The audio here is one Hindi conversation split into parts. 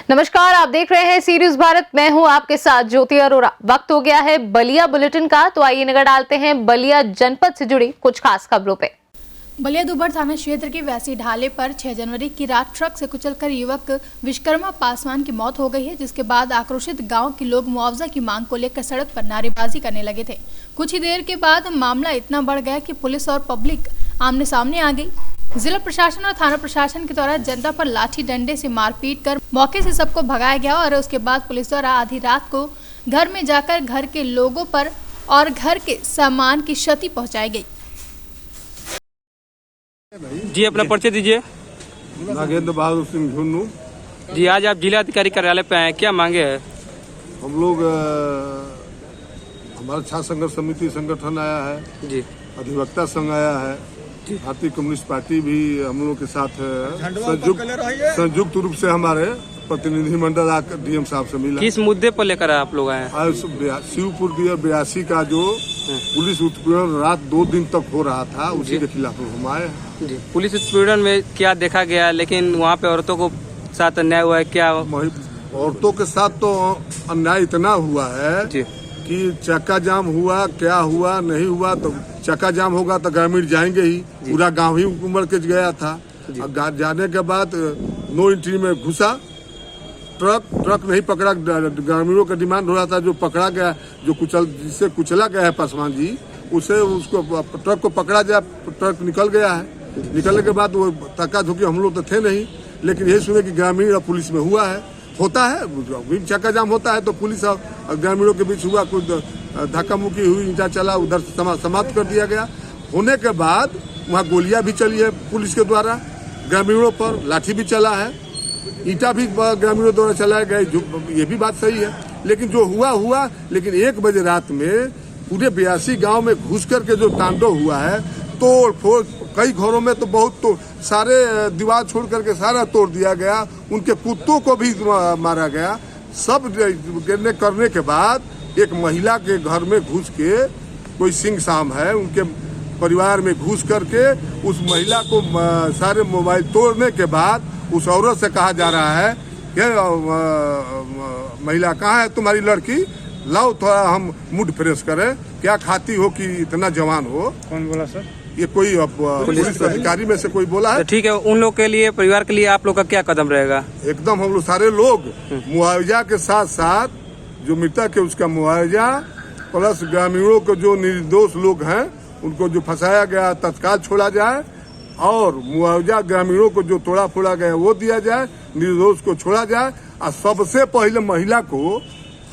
नमस्कार, आप देख रहे हैं सीरीज भारत। मैं हूं आपके साथ ज्योति अरोरा। वक्त हो गया है बलिया बुलेटिन का, तो आइए नजर डालते हैं बलिया जनपद से जुड़ी कुछ खास खबरों पे। बलिया दुबर थाना क्षेत्र के वैसी ढाले पर 6 जनवरी की रात ट्रक से कुचलकर युवक विश्वकर्मा पासवान की मौत हो गई है, जिसके बाद आक्रोशित गांव के लोग मुआवजा की मांग को लेकर सड़क पर नारेबाजी करने लगे थे। कुछ ही देर के बाद मामला इतना बढ़ गया कि पुलिस और पब्लिक आमने सामने आ गई। जिला प्रशासन और थाना प्रशासन के द्वारा जनता पर लाठी डंडे से मारपीट कर मौके से सबको भगाया गया और उसके बाद पुलिस द्वारा आधी रात को घर में जाकर घर के लोगों पर और घर के सामान की क्षति पहुंचाई गई। जी, अपना परिचय दीजिए। नागेंद्र बहादुर सिंह झुन्नू। जी, आज आप जिला अधिकारी कार्यालय पे आए, क्या मांगे हैं? हम लोग हमारा छात्र संघर्ष समिति संगठन आया है जी, अधिवक्ता संघ आया है, भारतीय कम्युनिस्ट पार्टी भी हम लोग के साथ है। संयुक्त रूप से हमारे प्रतिनिधिमंडल आकर डीएम साहब से मिला। किस मुद्दे पर लेकर आप लोग आए हैं? आज शिवपुर दिया 82 का जो पुलिस उत्पीड़न रात 2 दिन तक हो रहा था, उसी के खिलाफ हम आए हैं। जी, पुलिस उत्पीड़न में क्या देखा गया, लेकिन वहाँ पे औरतों को साथ अन्याय हुआ है क्या? औरतों के साथ तो अन्याय इतना हुआ है जी, कि चक्का जाम हुआ, क्या हुआ नहीं हुआ। तो चक्का जाम होगा तो ग्रामीण जाएंगे ही, पूरा गांव ही उमड़ के गया था। जाने के बाद नो एंट्री में घुसा, ट्रक नहीं पकड़ा। ग्रामीणों का डिमांड हो रहा था जो पकड़ा गया, जो जिससे कुचला गया है पासवान जी, उसे उसको ट्रक को पकड़ा जाए। ट्रक निकल गया है। निकलने के बाद वो धक्का धुक्की हम लोग तो थे नहीं, लेकिन ये सुने कि ग्रामीण और पुलिस में हुआ है। होता है चक्का जाम होता है तो पुलिस और ग्रामीणों के बीच हुआ, कुछ धक्का मुक्की हुई, ईंटा चला, उधर समाप्त कर दिया गया। होने के बाद वहाँ गोलियां भी चली है पुलिस के द्वारा, ग्रामीणों पर लाठी भी चला है, ईंटा भी ग्रामीणों द्वारा चलाया गया। ये भी बात सही है, लेकिन जो हुआ। लेकिन 1 बजे रात में पूरे 82 गांव में घुस करके जो तांडव हुआ है, तोड़ फोड़, कई घरों में तो बहुत तो सारे दीवार छोड़ करके सारा तोड़ दिया गया। उनके कुत्तों को भी मारा गया। सब करने के बाद एक महिला के घर में घुस के, कोई सिंह साम है, उनके परिवार में घुस करके उस महिला को सारे मोबाइल तोड़ने के बाद उस औरत से कहा जा रहा है कि महिला कहाँ है तुम्हारी लड़की, लाओ थोड़ा हम मूड फ्रेश करें, क्या खाती हो कि इतना जवान हो। कौन बोला सर? ये कोई पुलिस अधिकारी में से कोई बोला है। तो ठीक है, उन लोग के लिए, परिवार के लिए आप लोग का क्या कदम रहेगा? एकदम हम लोग सारे लोग मुआवजा के साथ साथ जो मृतक है उसका मुआवजा, प्लस ग्रामीणों को जो निर्दोष लोग हैं उनको जो फंसाया गया तत्काल छोड़ा जाए, और मुआवजा ग्रामीणों को जो तोड़ा फोड़ा गया वो दिया जाए, निर्दोष को छोड़ा जाए। और सबसे पहले महिला को,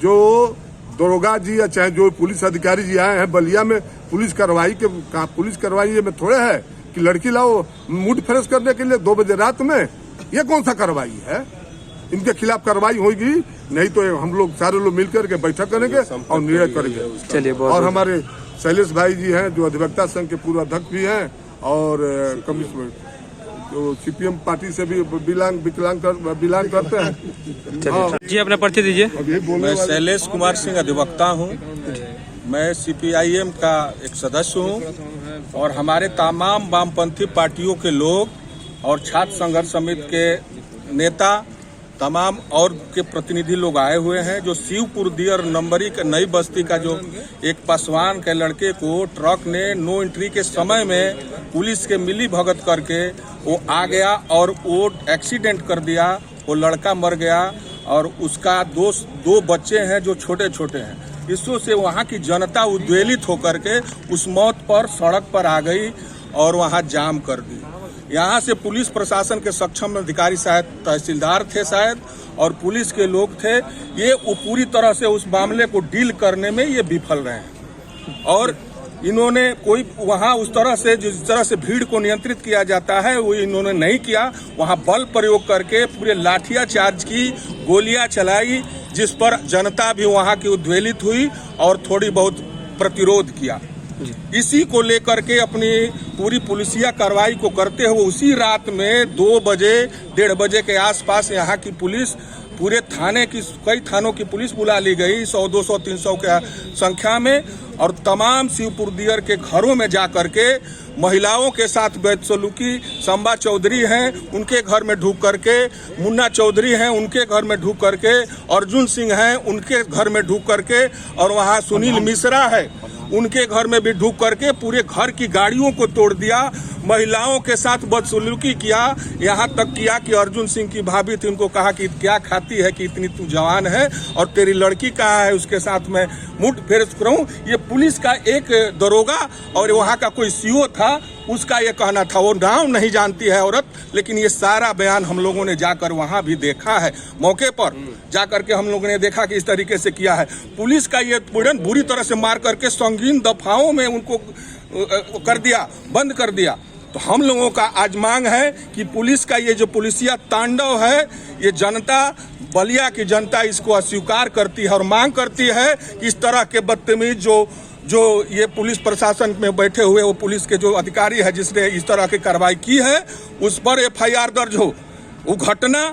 जो दरोगा जी या चाहे जो पुलिस अधिकारी जी आए हैं बलिया में, पुलिस कार्रवाई में थोड़े है कि लड़की लाओ मूड फ्रेश करने के लिए 2 बजे रात में। ये कौन सा कार्रवाई है? इनके खिलाफ कार्रवाई होगी, नहीं तो हम लोग सारे लोग मिलकर के बैठक करेंगे और निर्णय करेंगे। चलिए, और हमारे शैलेश भाई जी हैं जो अधिवक्ता संघ के पूर्व अध्यक्ष भी हैं और कमिश्नर जो सीपीएम पार्टी से भी बिलोंग करते हैं। जी, अपना परिचय दीजिए। मैं शैलेश कुमार सिंह अधिवक्ता हूँ। मैं सीपीआईएम का एक सदस्य हूँ और हमारे तमाम वामपंथी पार्टियों के लोग और छात्र संघर्ष समिति के नेता, तमाम और के प्रतिनिधि लोग आए हुए हैं। जो शिवपुर दियर नंबरी के नई बस्ती का जो एक पासवान के लड़के को ट्रक ने नो एंट्री के समय में पुलिस के मिली भगत करके वो आ गया और वो एक्सीडेंट कर दिया, वो लड़का मर गया और उसका 2 बच्चे हैं जो छोटे छोटे हैं। इससे से वहाँ की जनता उद्वेलित होकर के उस मौत पर सड़क पर आ गई और वहाँ जाम कर दी। यहाँ से पुलिस प्रशासन के सक्षम अधिकारी शायद तहसीलदार थे शायद और पुलिस के लोग थे, ये पूरी तरह से उस मामले को डील करने में ये विफल रहे हैं। और इन्होंने कोई वहाँ उस तरह से, जिस तरह से भीड़ को नियंत्रित किया जाता है, वो इन्होंने नहीं किया। वहाँ बल प्रयोग करके पूरे लाठियां चार्ज की, गोलियां चलाई, जिस पर जनता भी वहाँ की उद्वेलित हुई और थोड़ी बहुत प्रतिरोध किया। इसी को लेकर के अपनी पूरी पुलिसिया कार्रवाई को करते हुए उसी रात में 2 बजे 1:30 बजे के आसपास यहाँ की पुलिस पूरे थाने की कई थानों की पुलिस बुला ली गई 100, 200, 300 के संख्या में, और तमाम शिवपुर दियर के घरों में जा करके महिलाओं के साथ बदसलूकी, संबा चौधरी हैं उनके घर में ढूक करके, मुन्ना चौधरी हैं उनके घर में ढूक करके, अर्जुन सिंह हैं उनके घर में ढूक करके, और वहाँ सुनील मिश्रा है उनके घर में भी ढूक करके पूरे घर की गाड़ियों को तोड़ दिया, महिलाओं के साथ बदसलूकी किया। यहाँ तक किया कि अर्जुन सिंह की भाभी थी, उनको कहा कि क्या खाती है कि इतनी तू जवान है और तेरी लड़की कहाँ है, उसके साथ मैं मुठभेड़ करूँ। ये पुलिस का एक दरोगा और वहाँ का कोई सीओ था, उसका ये कहना था। वो नाम नहीं जानती है औरत, लेकिन ये सारा बयान हम लोगों ने जाकर वहाँ भी देखा है, मौके पर जाकर के हम लोगों ने देखा कि इस तरीके से किया है। पुलिस का ये बुरी तरह से मार करके संगीन दफाओं में उनको कर दिया, बंद कर दिया। तो हम लोगों का आज मांग है कि पुलिस का ये जो पुलिसिया तांडव है, ये जनता, बलिया की जनता इसको अस्वीकार करती है और मांग करती है कि इस तरह के बदतमीज जो ये पुलिस प्रशासन में बैठे हुए वो पुलिस के जो अधिकारी है जिसने इस तरह की कार्रवाई की है, उस पर FIR दर्ज हो। वो घटना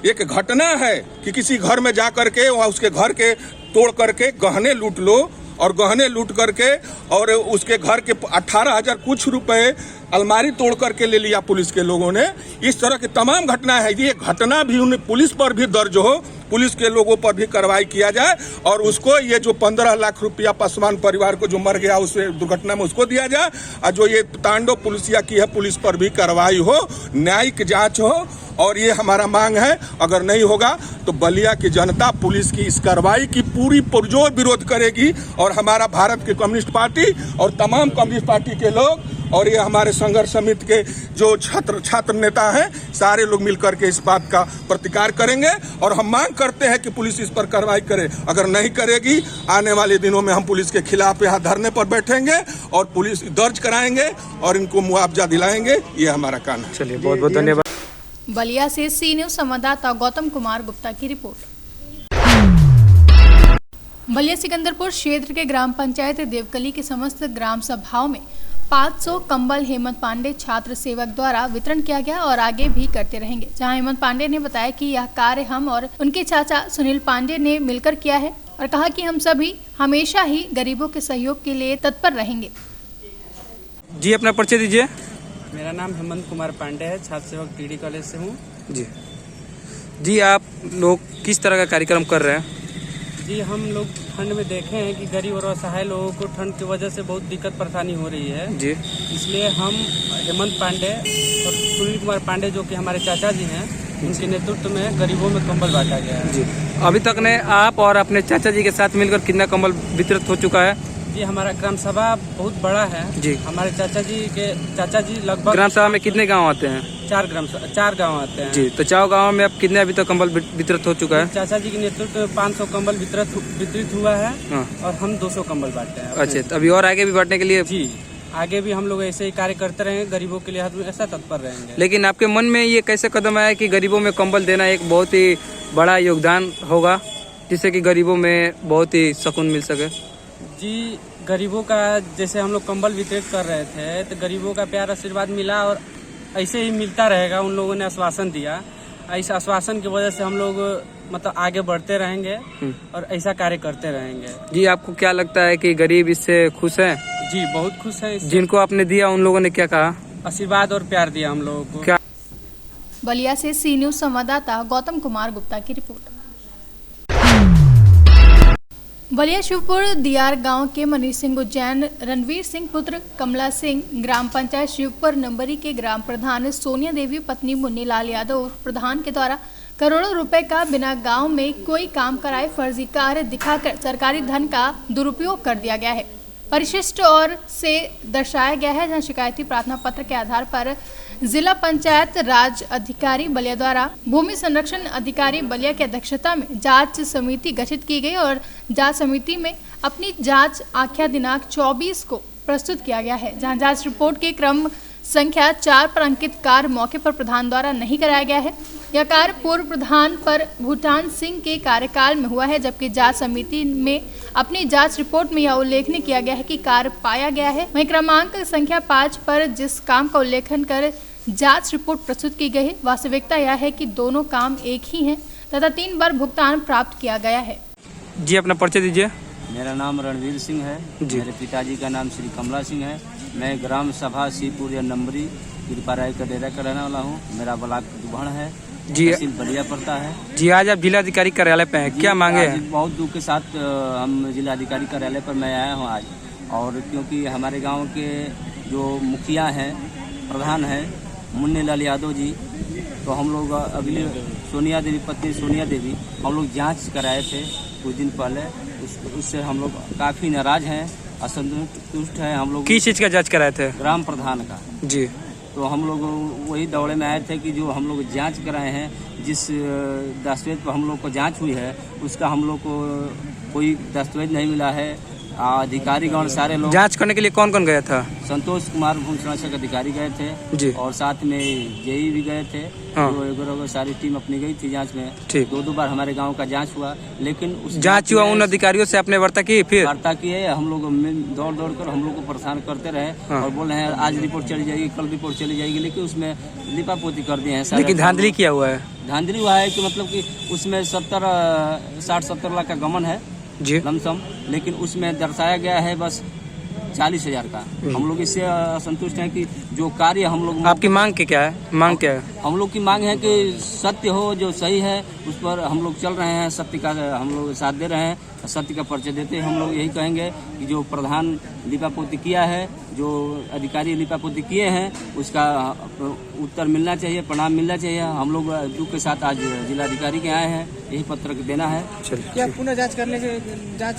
एक घटना है कि किसी घर में जा करके वहाँ उसके घर के तोड़ करके गहने लूट लो, और गहने लूट करके और उसके घर के 18,000 कुछ रुपए अलमारी तोड़ करके ले लिया पुलिस के लोगों ने। इस तरह की तमाम घटना है। ये घटना भी उन्हें पुलिस पर भी दर्ज हो, पुलिस के लोगों पर भी कार्रवाई किया जाए, और उसको ये जो 15 लाख रुपया पासवान परिवार को जो मर गया उस दुर्घटना में उसको दिया जाए, और जो ये तांडव पुलिसिया की है पुलिस पर भी कार्रवाई हो, न्यायिक जांच हो। और ये हमारा मांग है। अगर नहीं होगा तो बलिया की जनता पुलिस की इस कार्रवाई की पूरी पुरजोर विरोध करेगी, और हमारा भारत की कम्युनिस्ट पार्टी और तमाम कम्युनिस्ट पार्टी के लोग और ये हमारे संघर्ष समिति के जो छात्र नेता हैं, सारे लोग मिलकर के इस बात का प्रतिकार करेंगे। और हम मांग करते हैं कि पुलिस इस पर कार्रवाई करे। अगर नहीं करेगी, आने वाले दिनों में हम पुलिस के खिलाफ यहाँ धरने पर बैठेंगे और पुलिस दर्ज कराएंगे और इनको मुआवजा दिलाएंगे। ये हमारा काम है। चलिए, बहुत बहुत धन्यवाद। बलिया से सी न्यूज संवाददाता गौतम कुमार गुप्ता की रिपोर्ट। बलिया सिकंदरपुर क्षेत्र के ग्राम पंचायत देवकली की समस्त ग्राम सभाओं में 500 कंबल हेमंत पांडे छात्र सेवक द्वारा वितरण किया गया और आगे भी करते रहेंगे। जहां हेमंत पांडे ने बताया कि यह कार्य हम और उनके चाचा सुनील पांडे ने मिलकर किया है, और कहा कि हम सभी हमेशा ही गरीबों के सहयोग के लिए तत्पर रहेंगे। जी, अपना परिचय दीजिए। मेरा नाम हेमंत कुमार पांडे है, छात्र सेवक टीडी कॉलेज से हूँ। जी, आप लोग किस तरह का कार्यक्रम कर रहे हैं? जी, हम लोग ठंड में देखे हैं कि गरीब और असहाय लोगों को ठंड की वजह से बहुत दिक्कत परेशानी हो रही है जी, इसलिए हम हेमंत पांडे और सुनील कुमार पांडे जो कि हमारे चाचा जी हैं, उनके नेतृत्व में गरीबों में कंबल बांटा गया है। जी, अभी तक ने आप और अपने चाचा जी के साथ मिलकर कितना कंबल वितरित हो चुका है? जी, हमारा ग्राम सभा बहुत बड़ा है जी। हमारे चाचा जी लगभग ग्राम सभा में कितने गांव आते हैं? 4 गांव आते हैं जी। तो 4 गांव में अब कितने अभी तक कंबल वितरित हो चुका है? चाचा जी के नेतृत्व में 500 कंबल वितरित हुआ है और हम 200 कंबल बांटे हैं। अच्छा, तो अभी और आगे भी बांटने के लिए? जी, आगे भी हम लोग ऐसे ही कार्य करते रहेंगे, गरीबों के लिए ऐसा तत्पर रहेंगे। लेकिन आपके मन में ये कैसे कदम आया कि गरीबों में कंबल देना एक बहुत ही बड़ा योगदान होगा, जिससे कि गरीबों में बहुत ही सुकून मिल सके? जी, गरीबों का जैसे हम लोग कंबल वितरित कर रहे थे तो गरीबों का प्यार आशीर्वाद मिला और ऐसे ही मिलता रहेगा। उन लोगों ने आश्वासन दिया, इस आश्वासन की वजह से हम लोग मतलब आगे बढ़ते रहेंगे और ऐसा कार्य करते रहेंगे। जी, आपको क्या लगता है कि गरीब इससे खुश हैं? जी, बहुत खुश हैं। जिनको आपने दिया उन लोगों ने क्या कहा? आशीर्वाद और प्यार दिया हम लोगों को। क्या? बलिया से सी न्यूज संवाददाता गौतम कुमार गुप्ता की रिपोर्ट। बलिया शिवपुर दियार गांव के मनीष सिंह उज्जैन, रणवीर सिंह पुत्र कमला सिंह, ग्राम पंचायत शिवपुर नंबरी के ग्राम प्रधान सोनिया देवी पत्नी मुन्नी लाल यादव प्रधान के द्वारा करोड़ों रुपए का बिना गांव में कोई काम कराए फर्जी कार्य दिखाकर सरकारी धन का दुरुपयोग कर दिया गया है। परिशिष्ट और से दर्शाया गया है, जहां शिकायती प्रार्थना पत्र के आधार पर जिला पंचायत राज अधिकारी बलिया द्वारा भूमि संरक्षण अधिकारी बलिया की अध्यक्षता में जांच समिति गठित की गई और जांच समिति में अपनी जांच आख्या दिनांक 24 को प्रस्तुत किया गया है, जहां जांच रिपोर्ट के क्रम संख्या 4 पर अंकित कार्य मौके पर प्रधान द्वारा नहीं कराया गया है। यह कार्य पूर्व प्रधान पर भूटान सिंह के कार्यकाल में हुआ है, जबकि जांच समिति में अपनी जांच रिपोर्ट में यह उल्लेखन किया गया है कि कार्य पाया गया है। वहीं क्रमांक संख्या 5 पर जिस काम का उल्लेखन कर जांच रिपोर्ट प्रस्तुत की गई है, वास्तविकता यह है कि दोनों काम एक ही हैं, तथा 3 बार भुगतान प्राप्त किया गया है। जी अपना परिचय दीजिए। मेरा नाम रणवीर सिंह है। जी। मेरे पिताजी का नाम श्री कमला सिंह है। मैं ग्राम सभा सीपुर या नंबरी कृपा राय का डेरा का रहने वाला हूँ। मेरा ब्लॉक दुभण है, जी। तहसील बलिया पड़ता है। जी आज आप जिलाधिकारी कार्यालय पे हैं, क्या मांगे आज हैं? बहुत दुख के साथ हम जिलाधिकारी कार्यालय पर मैं आया हूँ आज, और क्योंकि हमारे गांव के जो मुखिया हैं, प्रधान हैं मुन्नी लाल यादव जी, तो हम लोग अगली सोनिया देवी, पत्नी सोनिया देवी, हम लोग जांच कराए थे कुछ दिन पहले। उससे हम लोग काफ़ी नाराज हैं, असंतुष्ट हैं। हम लोग किस चीज का जांच कराए थे? ग्राम प्रधान का। जी। तो हम लोग वही दौड़े में आए थे कि जो हम लोग जांच कराए हैं, जिस दस्तावेज पर हम लोग को जांच हुई है उसका हम लोग को कोई दस्तावेज नहीं मिला है। अधिकारीगण सारे लोग जांच करने के लिए कौन कौन गया था? संतोष कुमार भूमि संरक्षक अधिकारी गए थे जी। और साथ में जेई भी गए थे। हाँ। तो एगो सारी टीम अपनी गई थी जांच में। ठीक। 2 बार हमारे गांव का जांच हुआ, लेकिन उस जांच हुआ, उन अधिकारियों से आपने वार्ता की? फिर वार्ता किए, हम लोग दौड़ दौड़ कर हम लोग को परेशान करते रहे। हाँ। और बोल रहे हैं आज रिपोर्ट चली जाएगी, कल रिपोर्ट चली जाएगी, लेकिन उसमें लिपापोती कर दिए हैं सारे। लेकिन धांधली किया हुआ है। धांधली हुआ है कि मतलब कि उसमें 60-70 लाख का गमन है जी। लमसम, लेकिन उसमें दर्शाया गया है बस 40,000 का। हम लोग इससे असंतुष्ट हैं कि जो कार्य हम लोग आपकी मांग के क्या है? मांग क्या है? हम लोग की मांग है कि सत्य हो, जो सही है उस पर हम लोग चल रहे हैं, सत्य का हम लोग साथ दे रहे हैं, सत्य का परिचय देते हैं। हम लोग यही कहेंगे कि जो प्रधान लिपापोती किया है, जो अधिकारी लिपापोती किए हैं, उसका उत्तर मिलना चाहिए, प्रणाम मिलना चाहिए। हम लोग दुख के साथ आज जिलाधिकारी के आए हैं, यही पत्र देना है। क्या पुनः जांच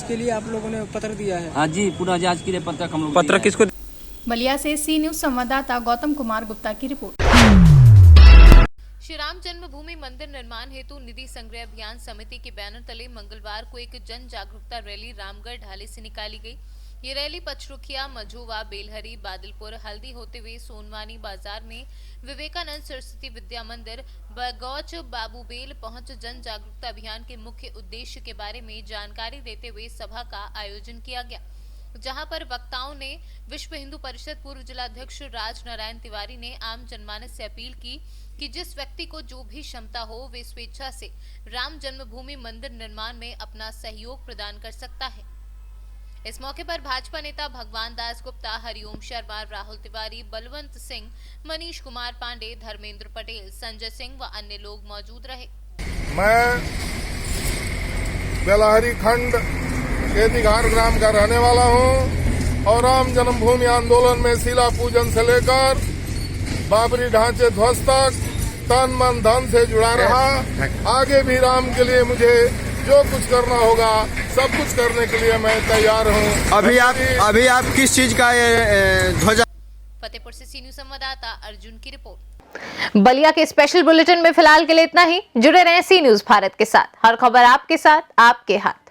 के लिए आप लोगों ने पत्र दिया है? हाँ जी, पुनः जांच के लिए पत्र हम लोग पत्र दिया है। किसको? बलिया से सी न्यूज संवाददाता गौतम कुमार गुप्ता की रिपोर्ट। श्री राम जन्मभूमि मंदिर निर्माण हेतु निधि संग्रह अभियान समिति के बैनर तले मंगलवार को एक जन जागरूकता रैली रामगढ़ ढाले से निकाली गई। ये रैली पचरुखिया, मझोवा, बेलहरी, बादलपुर, हल्दी होते हुए सोनवानी बाजार में विवेकानंद सरस्वती विद्या मंदिर बगौच बाबूबेल पहुंच जन जागरूकता अभियान के मुख्य उद्देश्य के बारे में जानकारी देते हुए सभा का आयोजन किया गया, जहां पर वक्ताओं ने विश्व हिंदू परिषद पूर्व जिलाध्यक्ष राज नारायण तिवारी ने आम जनमानस से अपील की कि जिस व्यक्ति को जो भी क्षमता हो वे स्वेच्छा से राम जन्मभूमि मंदिर निर्माण में अपना सहयोग प्रदान कर सकता है। इस मौके पर भाजपा नेता भगवान दास गुप्ता, हरिओम शर्मा, राहुल तिवारी, बलवंत सिंह, मनीष कुमार पांडे, धर्मेंद्र पटेल, संजय सिंह व अन्य लोग मौजूद रहे। मैं बेलहरी खंड केतीघाट ग्राम का रहने वाला हूं और राम जन्मभूमि आंदोलन में शिला पूजन से लेकर बाबरी ढांचे ध्वस्त तक तन मन धन से जुड़ा रहा। आगे भी राम के लिए मुझे जो कुछ करना होगा सब कुछ करने के लिए मैं तैयार हूं। अभी आप किस चीज का ध्वजा? फतेहपुर से सी न्यूज संवाददाता अर्जुन की रिपोर्ट। बलिया के स्पेशल बुलेटिन में फिलहाल के लिए इतना ही। जुड़े रहें सी न्यूज भारत के साथ। हर खबर आपके साथ, आपके हाथ।